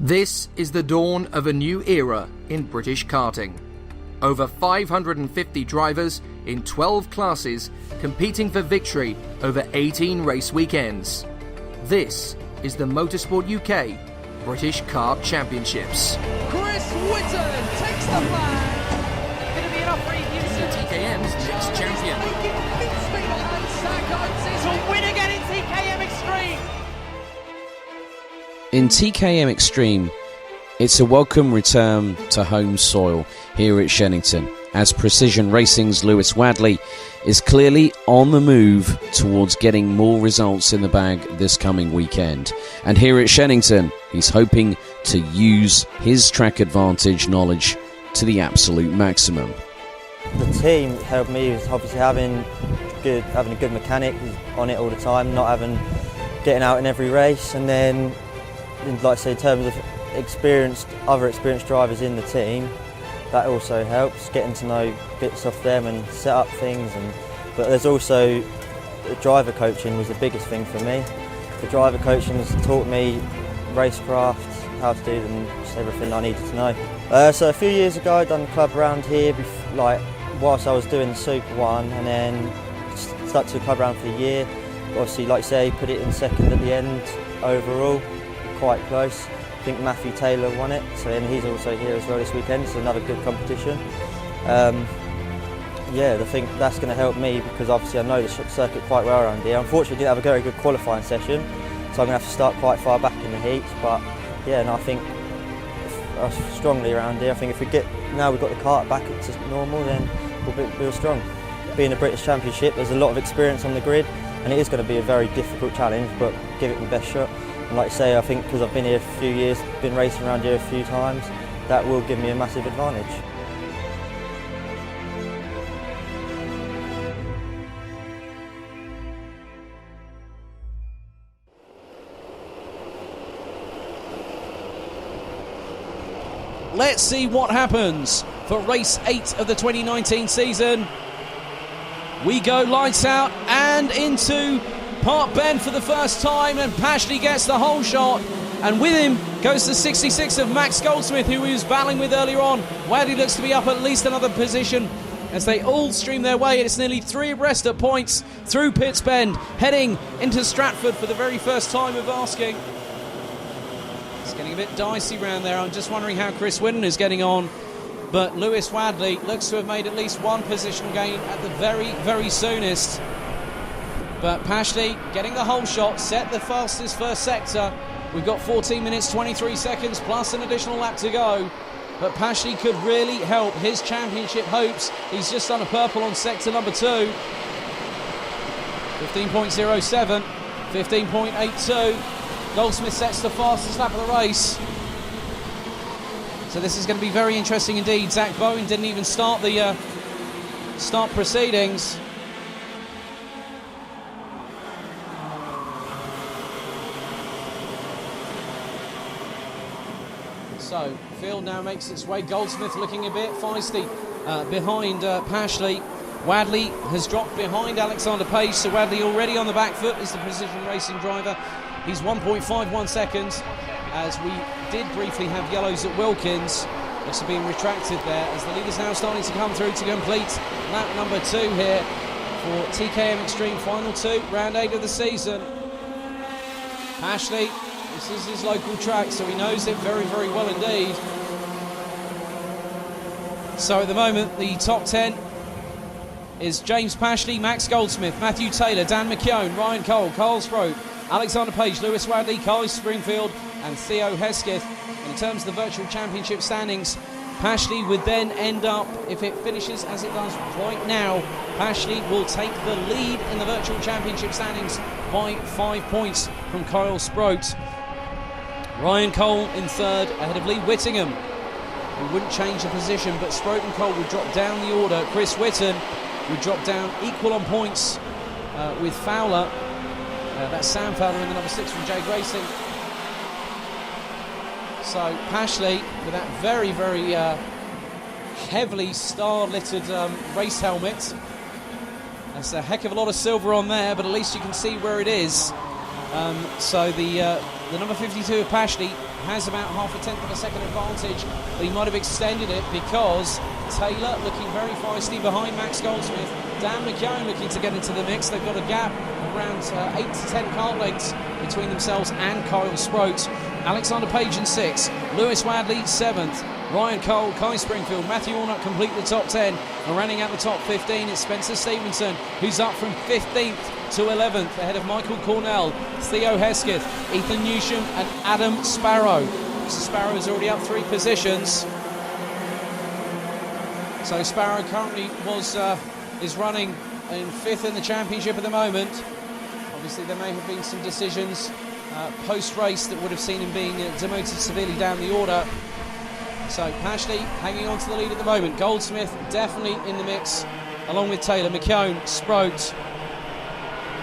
This is the dawn of a new era in British karting. Over 550 drivers in 12 classes competing for victory over 18 race weekends. This is the Motorsport UK British Kart Championships. Chris Whitton takes the flag. Going to be enough for TKM's next champion. To win again in TKM Extreme. In TKM Extreme, it's a welcome return to home soil here at Shenington, as Precision Racing's Lewis Wadley is clearly on the move towards getting more results in the bag this coming weekend. And here at Shenington, he's hoping to use his track advantage knowledge to the absolute maximum. The team helped me with obviously having a good mechanic who's on it all the time, getting out in every race, and then, like I say, in terms of other experienced drivers in the team, that also helps, getting to know bits of them and set up things. But there's also the driver coaching was the biggest thing for me. The driver coaching has taught me racecraft, how to do them, just everything I needed to know. So a few years ago I done a club around here, whilst I was doing the Super 1, and then stuck to the club around for a year. Obviously, like you say, put it in second at the end overall, quite close. I think Matthew Taylor won it, and he's also here as well this weekend. It's another good competition. I think that's going to help me because obviously I know the circuit quite well around here. Unfortunately, I didn't have a very good qualifying session, so I'm going to have to start quite far back in the heats. But yeah, and I think strongly around here. I think if we've got the kart back to normal, then we'll be real strong. Being a British Championship, there's a lot of experience on the grid, and it is going to be a very difficult challenge, but give it my best shot. And like I say, I think because I've been here a few years, been racing around here a few times, that will give me a massive advantage. Let's see what happens for race 8 of the 2019 season. We go lights out and into Park Bend for the first time, and Pashley gets the whole shot, and with him goes the 66 of Max Goldsmith, who he was battling with earlier on. Wadley looks to be up at least another position as they all stream their way. It's nearly 3 abreast at points through Pitts Bend, heading into Stratford for the very first time of asking. It's getting a bit dicey round there. I'm just wondering how Chris Whitton is getting on. But Lewis Wadley looks to have made at least one positional gain at the very, very soonest. But Pashley getting the whole shot, set the fastest first sector. We've got 14 minutes, 23 seconds plus an additional lap to go. But Pashley could really help his championship hopes. He's just done a purple on sector number 2. 15.07, 15.82. Goldsmith sets the fastest lap of the race. So this is going to be very interesting indeed. Zach Bowen didn't even start the start proceedings. So field now makes its way. Goldsmith looking a bit feisty behind Pashley. Wadley has dropped behind Alexander Page, so Wadley already on the back foot as the Precision Racing driver. He's 1.51 seconds, as we did briefly have yellows at Wilkins. Looks to be retracted there as the lead is now starting to come through to complete lap number 2 here for TKM Extreme Final 2, round 8 of the season. Pashley, this is his local track, so he knows it very, very well indeed. So at the moment, the top 10 is James Pashley, Max Goldsmith, Matthew Taylor, Dan McKeown, Ryan Cole, Carl Sproat, Alexander Page, Lewis Wadley, Carly Springfield and Theo Hesketh. In terms of the virtual championship standings, Pashley would then end up, if it finishes as it does right now, Pashley will take the lead in the virtual championship standings by 5 points from Kyle Sproat. Ryan Cole in third, ahead of Lee Whittingham, who wouldn't change the position, but Sproat and Cole would drop down the order. Chris Whitton would drop down equal on points with Fowler. That's Sam Fowler in the number 6 from Jade Racing. So Pashley with that very, very heavily star-littered race helmet. That's a heck of a lot of silver on there, but at least you can see where it is. So the number 52 of Pashley has about half a tenth of a second advantage, but he might have extended it because Taylor looking very feisty behind Max Goldsmith. Dan McKeown looking to get into the mix. They've got a gap around 8 to 10 kart lengths between themselves and Kyle Sproat. Alexander Page in 6th, Lewis Wadley 7th, Ryan Cole, Kai Springfield, Matthew Allnut complete the top 10, and running out the top 15 is Spencer Stevenson, who's up from 15th to 11th, ahead of Michael Cornell, Theo Hesketh, Ethan Newsham and Adam Sparrow. Mr. Sparrow is already up 3 positions. So Sparrow currently is running in 5th in the championship at the moment. Obviously there may have been some decisions post-race that would have seen him being demoted severely down the order. So Pashley hanging on to the lead at the moment. Goldsmith definitely in the mix, along with Taylor, McKeown, Sproat,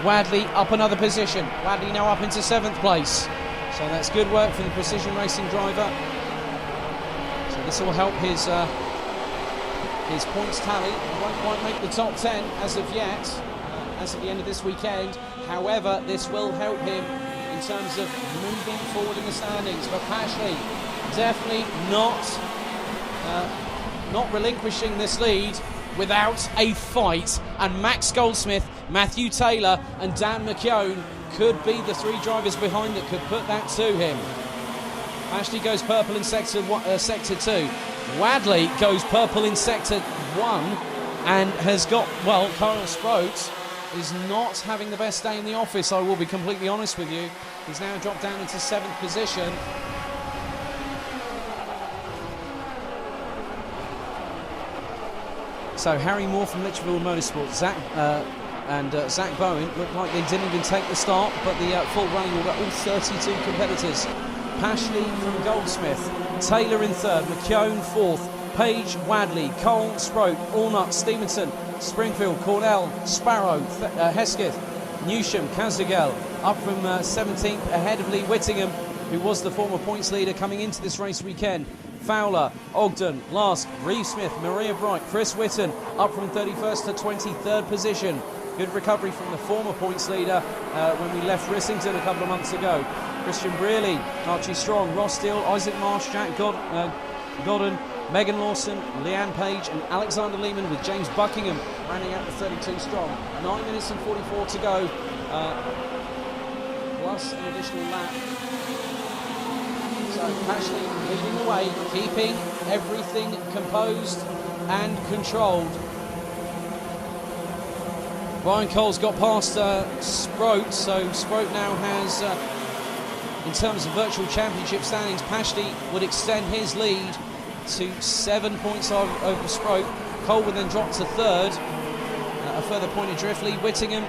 Wadley up another position. Wadley now up into 7th place. So that's good work for the precision racing driver. So this will help his points tally. He won't quite make the top 10 as of yet, as of the end of this weekend. However, this will help him in terms of moving forward in the standings. But Pashley definitely not relinquishing this lead without a fight, and Max Goldsmith, Matthew Taylor and Dan McKeown could be the 3 drivers behind that could put that to him. Ashley goes purple in sector 2. Wadley goes purple in sector 1 and has got, well, Kyle Sproat is not having the best day in the office, I will be completely honest with you. He's now dropped down into 7th position. So Harry Moore from Litchfield Motorsport, Zach Bowen looked like they didn't even take the start, but the full running will get all 32 competitors. Pashley from Goldsmith, Taylor in 3rd, McKeown 4th, Page, Wadley, Cole, Sproat, Allnut, Stevenson, Springfield, Cornell, Sparrow, Hesketh, Newsham, Kazagel up from 17th, ahead of Lee Whittingham, who was the former points leader coming into this race weekend. Fowler, Ogden, Lask, Reeve Smith, Maria Bright, Chris Whitten up from 31st to 23rd position. Good recovery from the former points leader when we left Rissington a couple of months ago. Christian Brearley, Archie Strong, Ross Steele, Isaac Marsh, Jack Godden, Megan Lawson, Leanne Page and Alexander Lehman, with James Buckingham rounding out the 32 strong. 9 minutes and 44 to go, plus an additional lap. So Pashley leading the way, keeping everything composed and controlled. Ryan Cole's got past Sproat, so Sproat now has, in terms of virtual championship standings, Pashley would extend his lead to 7 points over Sproat. Cole would then drop to 3rd, a further point adrift. Lee Whittingham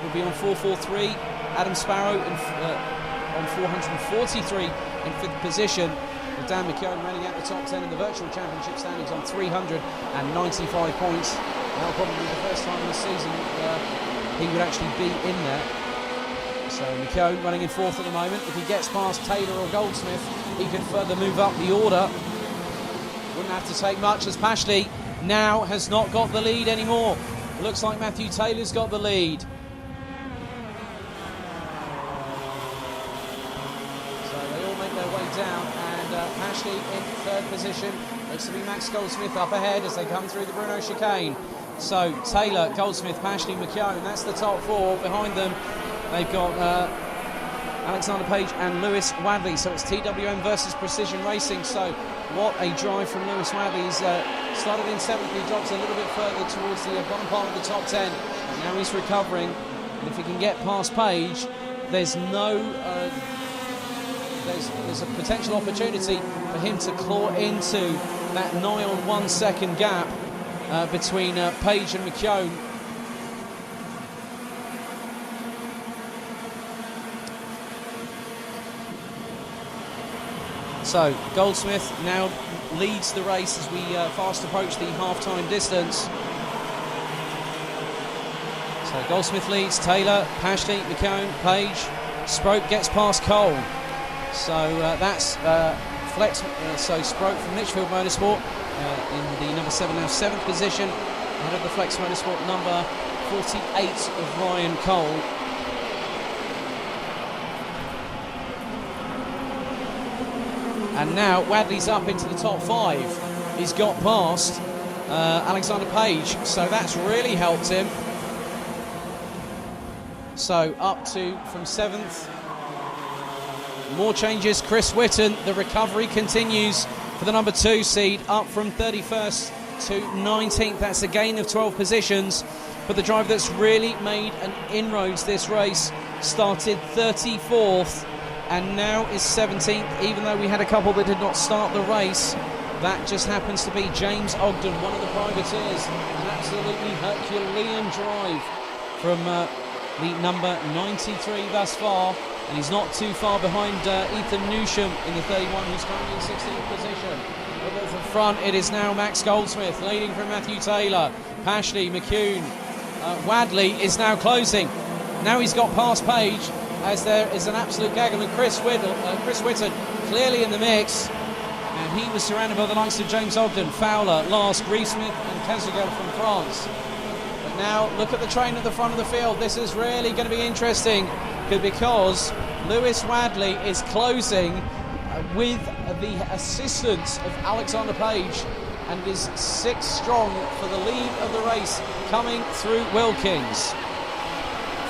will be on 443. Adam Sparrow on 443 in 5th position, with Dan McKeown running out the top 10 in the virtual championship standings on 395 points. That'll probably be the first time this season he would actually be in there. So McKeown running in 4th at the moment. If he gets past Taylor or Goldsmith, he can further move up the order. Wouldn't have to take much, as Pashley now has not got the lead anymore. Looks like Matthew Taylor's got the lead. So they all make their way down, and Pashley in 3rd position. Looks to be Max Goldsmith up ahead as they come through the Bruno chicane. So Taylor, Goldsmith, Pashley, McKeown, that's the top 4. Behind them they've got Alexander Page and Lewis Wadley. So it's TWM versus Precision Racing. So what a drive from Lewis Wadley. He's started in 7th, he drops a little bit further towards the bottom part of the top 10. Now he's recovering, and if he can get past Page, there's there's a potential opportunity for him to claw into that nigh on 1 second gap between Page and McKeown. So Goldsmith now leads the race as we fast approach the half-time distance. So Goldsmith leads, Taylor, Pashley, McKeown, Page, Sproat gets past Cole. So that's Flex. So Sproat from Litchfield Motorsport in the number 7, now 7th position, ahead of the Flex Motorsport number 48 of Ryan Cole. And now Wadley's up into the top 5. He's got past Alexander Page, so that's really helped him. So up to from 7th. More changes. Chris Whitten, the recovery continues for the number 2 seed, up from 31st to 19th. That's a gain of 12 positions. But the driver that's really made an inroads this race started 34th and now is 17th, even though we had a couple that did not start the race. That just happens to be James Ogden, one of the privateers. An absolutely Herculean drive from the number 93 thus far, and he's not too far behind Ethan Newsham in the 31, who's currently in 16th position. Over the front, it is now Max Goldsmith leading from Matthew Taylor, Pashley, McCune. Wadley is now closing. Now he's got past Page, as there is an absolute gaggle, and Chris Whitten clearly in the mix, and he was surrounded by the likes of James Ogden, Fowler, Lask, Rees-Smith and Kazugel from France. But now look at the train at the front of the field. This is really going to be interesting, because Lewis Wadley is closing with the assistance of Alexander Page, and is 6 strong for the lead of the race coming through Wilkins.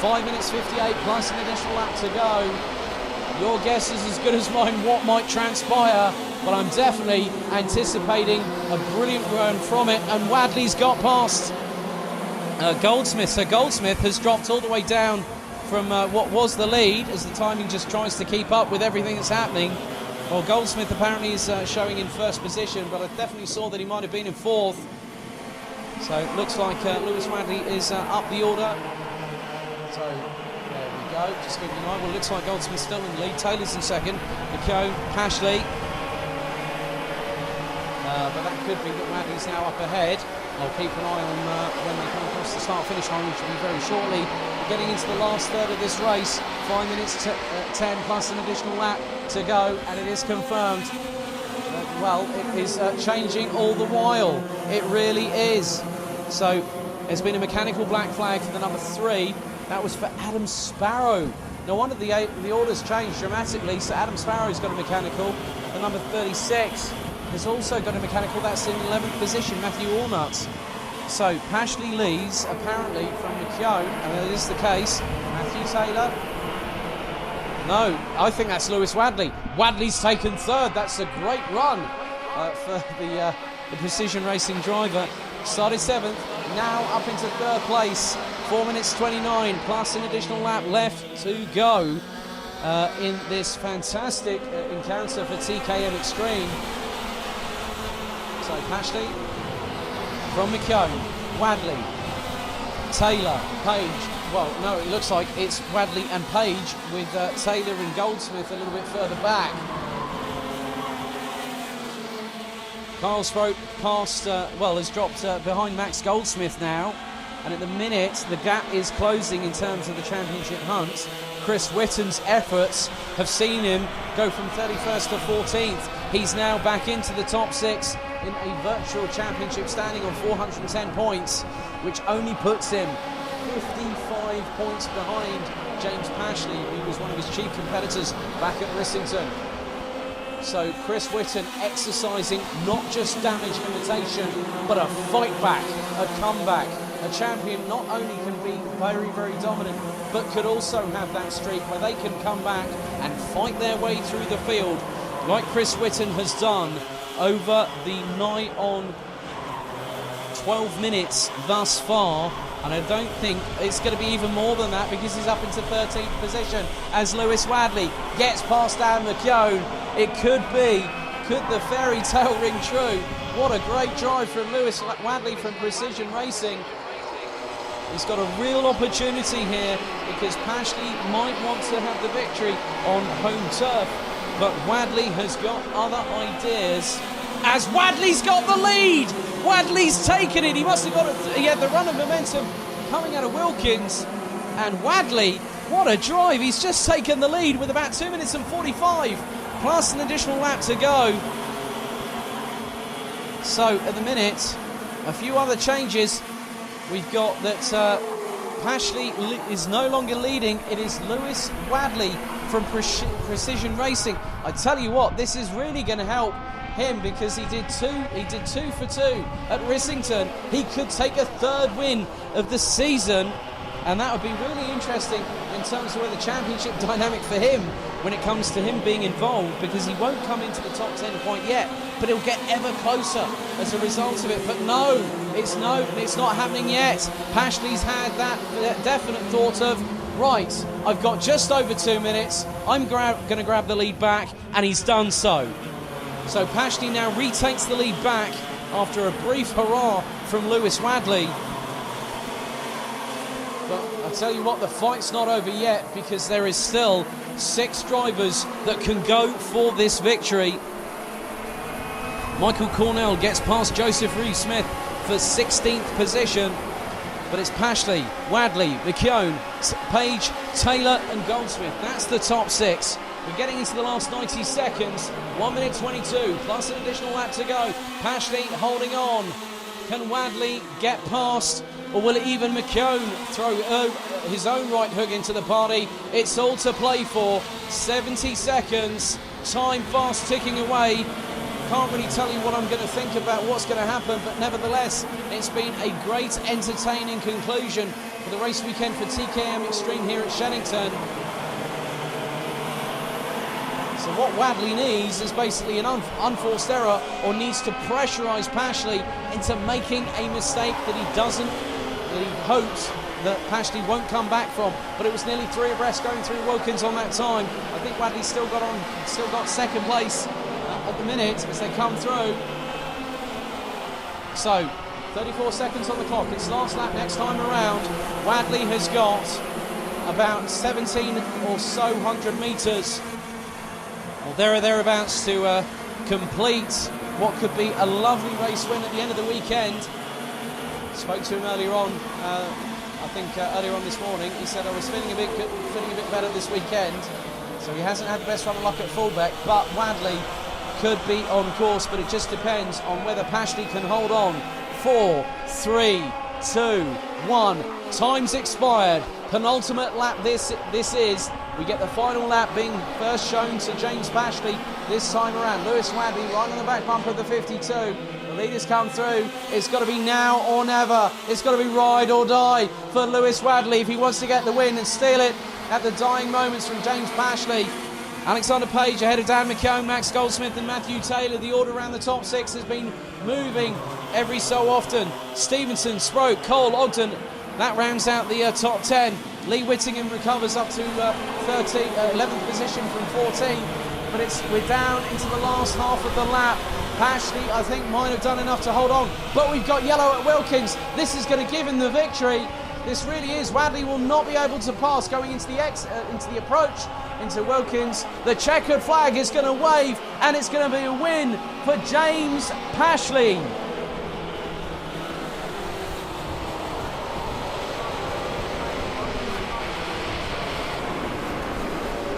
5 minutes 58 plus an additional lap to go. Your guess is as good as mine what might transpire, but I'm definitely anticipating a brilliant run from it. And Wadley's got past Goldsmith. So Goldsmith has dropped all the way down from what was the lead, as the timing just tries to keep up with everything that's happening. Well, Goldsmith apparently is showing in 1st position, but I definitely saw that he might have been in 4th. So it looks like Lewis Wadley is up the order. So there we go, just keeping an eye. Well, it looks like Goldsmith's still in the lead. Taylor's in 2nd, McCone, Pashley. But that could be that Wadley's now up ahead. I'll keep an eye on when they come across the start-finish line, which will be very shortly. We're getting into the last third of this race. 5 minutes 10 plus an additional lap to go, and it is confirmed. Well, it is changing all the while. It really is. So there's been a mechanical black flag for the number 3. That was for Adam Sparrow. No wonder the orders changed dramatically. So Adam Sparrow's got a mechanical. The number 36 has also got a mechanical. That's in 11th position, Matthew Allnutt. So Pashley leads apparently from McCone, and that is the case. Matthew Taylor. No, I think that's Lewis Wadley. Wadley's taken 3rd. That's a great run for the precision racing driver. Started 7th, now up into 3rd place. 4 minutes 29 plus an additional lap left to go in this fantastic encounter for TKM Extreme. So Pashley from McCone, Wadley, Taylor, Page. Well, no, it looks like it's Wadley and Page, with Taylor and Goldsmith a little bit further back. Kyle Sproat has dropped behind Max Goldsmith now, and at the minute the gap is closing in terms of the championship hunt. Chris Whitten's efforts have seen him go from 31st to 14th. He's now back into the top 6 in a virtual championship, standing on 410 points, which only puts him 55 points behind James Pashley, who was one of his chief competitors back at Rissington. So Chris Whitten exercising not just damage limitation, but a fight back, a comeback. A champion not only can be very, very dominant, but could also have that streak where they can come back and fight their way through the field, like Chris Whitten has done over the nigh on 12 minutes thus far. And I don't think it's going to be even more than that, because he's up into 13th position as Lewis Wadley gets past Dan McCone. It could the fairy tale ring true? What a great drive from Lewis Wadley from Precision Racing. He's got a real opportunity here, because Pashley might want to have the victory on home turf, but Wadley has got other ideas, as Wadley's got the lead. Wadley's taken it. He must have got it. He had the run of momentum coming out of Wilkins, and Wadley, what a drive. He's just taken the lead with about 2 minutes and 45 plus an additional lap to go. So at the minute, a few other changes. We've got that Pashley is no longer leading. It is Lewis Wadley from Precision Racing. I tell you what, this is really going to help him because he did two for two at Rissington. He could take a third win of the season, and that would be really interesting in terms of where the championship dynamic for him when it comes to him being involved, because he won't come into the top 10 quite yet, but he'll get ever closer as a result of it. But no, it's not happening yet. Pashley's had that definite thought of, right, I've got just over 2 minutes, I'm going to grab the lead back, and he's done so. So Pashley now retakes the lead back after a brief hurrah from Lewis Wadley. But I'll tell you what, the fight's not over yet, because there is still 6 drivers that can go for this victory. Michael Cornell gets past Joseph Reeve-Smith for 16th position, but it's Pashley, Wadley, McKeown, Page, Taylor and Goldsmith. That's the top 6. We're getting into the last 90 seconds. 1 minute 22 plus an additional lap to go. Pashley holding on. Can Wadley get past, or will even McKeown throw his own right hook into the party? It's all to play for. 70 seconds. Time fast ticking away. Can't really tell you what I'm going to think about what's going to happen, but nevertheless, it's been a great entertaining conclusion for the race weekend for TKM Extreme here at Shenington. So what Wadley needs is basically an unforced error, or needs to pressurise Pashley into making a mistake that he hopes that Pashley won't come back from. But it was nearly 3 abreast going through Wilkins on that time. I think Wadley's still got second place at the minute as they come through. So 34 seconds on the clock. It's last lap next time around. Wadley has got about 17 or so hundred metres, or there or thereabouts, to complete what could be a lovely race win at the end of the weekend. Spoke to him earlier on, I think earlier on this morning. He said, I was feeling a bit better this weekend. So he hasn't had the best run of luck at fullback, but Wadley could be on course, but it just depends on whether Pashley can hold on. 4, 3, 2, 1. Time's expired. Penultimate lap this is. We get the final lap being first shown to James Pashley this time around. Lewis Wadley right on the back bumper of the 52. The leaders come through. It's got to be now or never. It's got to be ride or die for Lewis Wadley if he wants to get the win and steal it at the dying moments from James Pashley. Alexander Page ahead of Dan McKeown, Max Goldsmith and Matthew Taylor. The order around the top 6 has been moving every so often. Stevenson, Sproke, Cole, Ogden. That rounds out the top 10. Lee Whittingham recovers up to 11th position from 14. But we're down into the last half of the lap. Pashley, I think, might have done enough to hold on. But we've got yellow at Wilkins. This is going to give him the victory. This really is. Wadley will not be able to pass going into the approach into Wilkins. The checkered flag is going to wave, and it's going to be a win for James Pashley.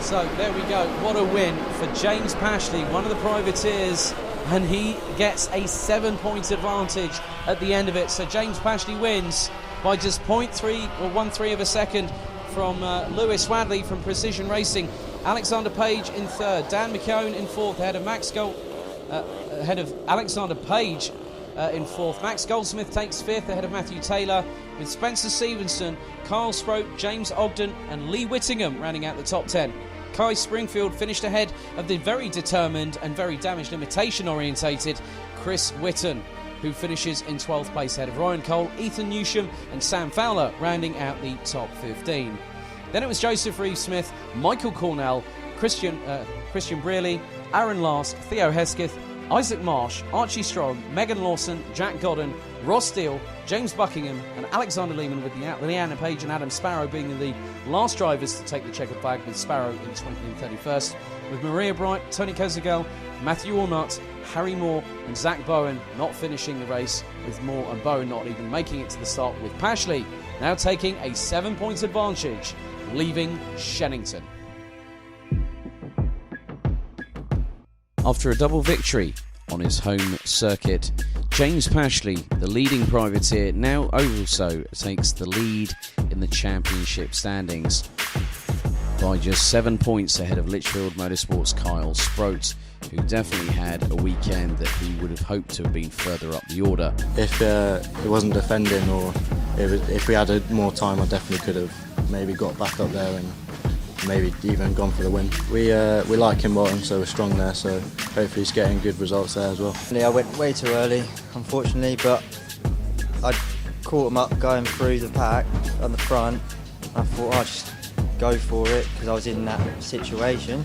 So there we go. What a win for James Pashley, one of the privateers, and he gets a 7-point advantage at the end of it. So James Pashley wins by just 0.3 or 1/3 of a second from Lewis Wadley from Precision Racing. Alexander Page in 3rd, Dan McKeown in 4th, ahead of ahead of Alexander Page in 4th. Max Goldsmith takes 5th ahead of Matthew Taylor, with Spencer Stevenson, Kyle Sproke, James Ogden and Lee Whittingham rounding out the top 10. Kai Springfield finished ahead of the very determined and very damage limitation orientated Chris Whitton, who finishes in 12th place ahead of Ryan Cole, Ethan Newsham and Sam Fowler rounding out the top 15. Then it was Joseph Reeve-Smith, Michael Cornell, Christian Brearley, Aaron Last, Theo Hesketh, Isaac Marsh, Archie Strong, Megan Lawson, Jack Godden, Ross Steele, James Buckingham and Alexander Lehman, with Leanna Page and Adam Sparrow being the last drivers to take the checkered flag, with Sparrow in 31st, with Maria Bright, Tony Kozagel, Matthew Ornott, Harry Moore and Zach Bowen not finishing the race, with Moore and Bowen not even making it to the start, with Pashley now taking a 7-point advantage, leaving Shenington. After a double victory on his home circuit, James Pashley, the leading privateer, now also takes the lead in in the championship standings by just 7 points ahead of Litchfield Motorsports' Kyle Sproat, who definitely had a weekend that he would have hoped to have been further up the order. If it wasn't defending, or if we had more time, I definitely could have maybe got back up there and maybe even gone for the win. We like him bottom, so we're strong there, so hopefully he's getting good results there as well. I went way too early, unfortunately, but I caught him up going through the pack on the front. I thought I'd just go for it because I was in that situation.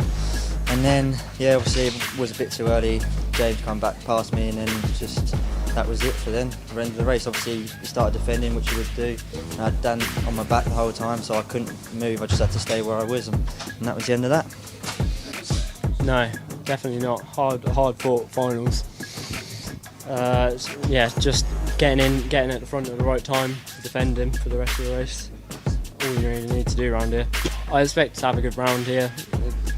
And then, yeah, obviously it was a bit too early. James come back past me, and then just that was it for then. The end of the race, obviously he started defending, which he would do. And I'd done on my back the whole time, so I couldn't move. I just had to stay where I was, and that was the end of that. No, definitely not. Hard fought finals. Yeah, just getting at the front at the right time, defending for the rest of the race. All you really need to do around here. I expect to have a good round here.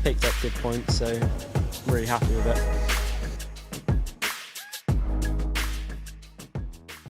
Picked up good points, so I'm really happy with it.